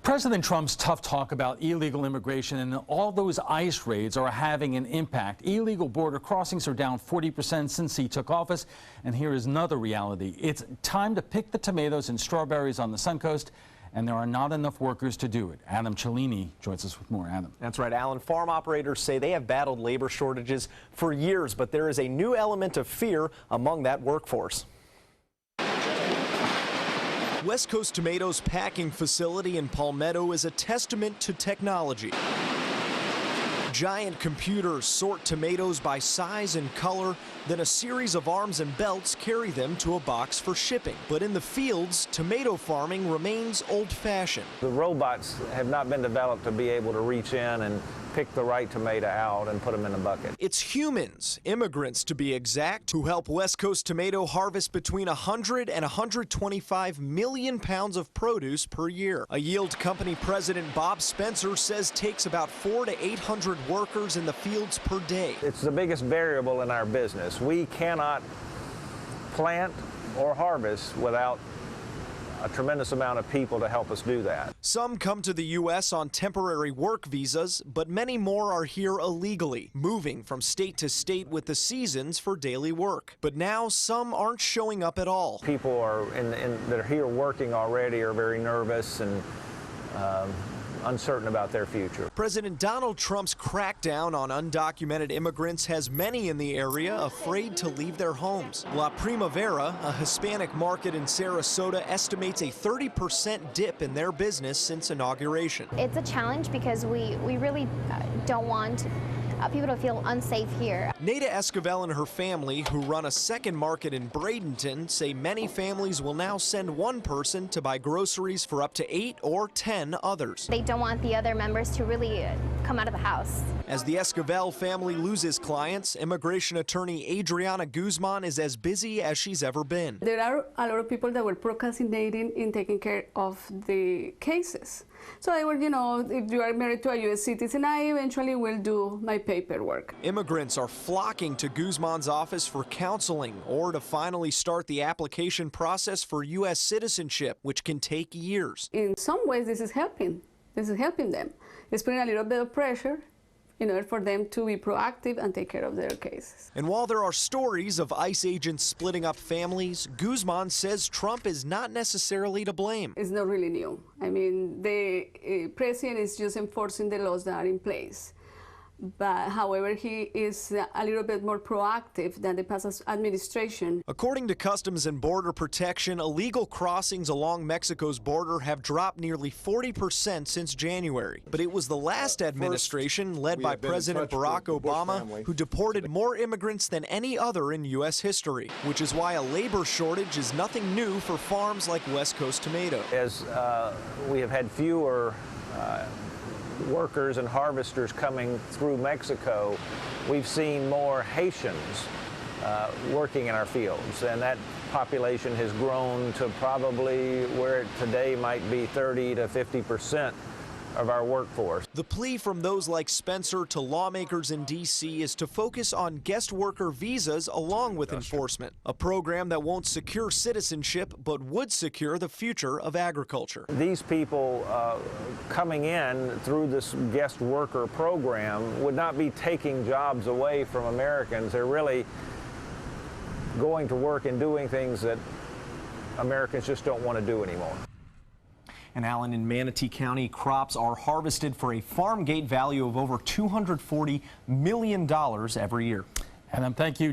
President Trump's tough talk about illegal immigration and all those ICE raids are having an impact. Illegal border crossings are down 40% since he took office. And here is another reality. It's time to pick the tomatoes and strawberries on the Suncoast, and there are not enough workers to do it. Adam Cellini joins us with more. Adam. That's right, Alan. Farm operators say they have battled labor shortages for years, but there is a new element of fear among that workforce. West Coast Tomatoes packing facility in Palmetto is a testament to technology. Giant computers sort tomatoes by size and color, then a series of arms and belts carry them to a box for shipping. But in the fields, tomato farming remains old-fashioned. The robots have not been developed to be able to reach in and pick the right tomato out and put them in a bucket. It's humans, immigrants to be exact, who help West Coast Tomato harvest between 100 and 125 million pounds of produce per year. A yield company president Bob Spencer says takes about 400 to 800 workers in the fields per day. It's the biggest variable in our business. We cannot plant or harvest without a tremendous amount of people to help us do that. Some come to the U.S. on temporary work visas, but many more are here illegally, moving from state to state with the seasons for daily work. But now some aren't showing up at all. People that are here working already are very nervous and uncertain about their future. President Donald Trump's crackdown on undocumented immigrants has many in the area afraid to leave their homes. La Primavera, a Hispanic market in Sarasota, estimates a 30% dip in their business since inauguration. It's a challenge because we really don't want people to feel unsafe here. Nada Esquivel and her family, who run a second market in Bradenton, say many families will now send one person to buy groceries for up to 8 or 10 others. They don't want the other members to really come out of the house. As the Esquivel family loses clients, immigration attorney Adriana Guzman is as busy as she's ever been. There are a lot of people that were procrastinating in taking care of the cases. So they were, if you are married to a U.S. citizen, I eventually will do my paperwork. Immigrants are flocking to Guzman's office for counseling or to finally start the application process for U.S. citizenship, which can take years. In some ways, this is helping. This is helping them. It's putting a little bit of pressure in order for them to be proactive and take care of their cases. And while there are stories of ICE agents splitting up families, Guzman says Trump is not necessarily to blame. It's not really new. I mean, the president is just enforcing the laws that are in place. But however, he is a little bit more proactive than the past administration. According to Customs and Border Protection, illegal crossings along Mexico's border have dropped nearly 40% since January. But it was the last administration, led by President Barack Obama, who deported more immigrants than any other in U.S. history, which is why a labor shortage is nothing new for farms like West Coast Tomato. As we have had fewer workers and harvesters coming through Mexico, we've seen more Haitians working in our fields, and that population has grown to probably where it today might be 30 to 50% of our workforce. The plea from those like Spencer to lawmakers in D.C. is to focus on guest worker visas along with enforcement, a program that won't secure citizenship but would secure the future of agriculture. These people coming in through this guest worker program would not be taking jobs away from Americans. They're really going to work and doing things that Americans just don't want to do anymore. And Alan, in Manatee County, crops are harvested for a farm gate value of over $240 million every year. Adam, thank you.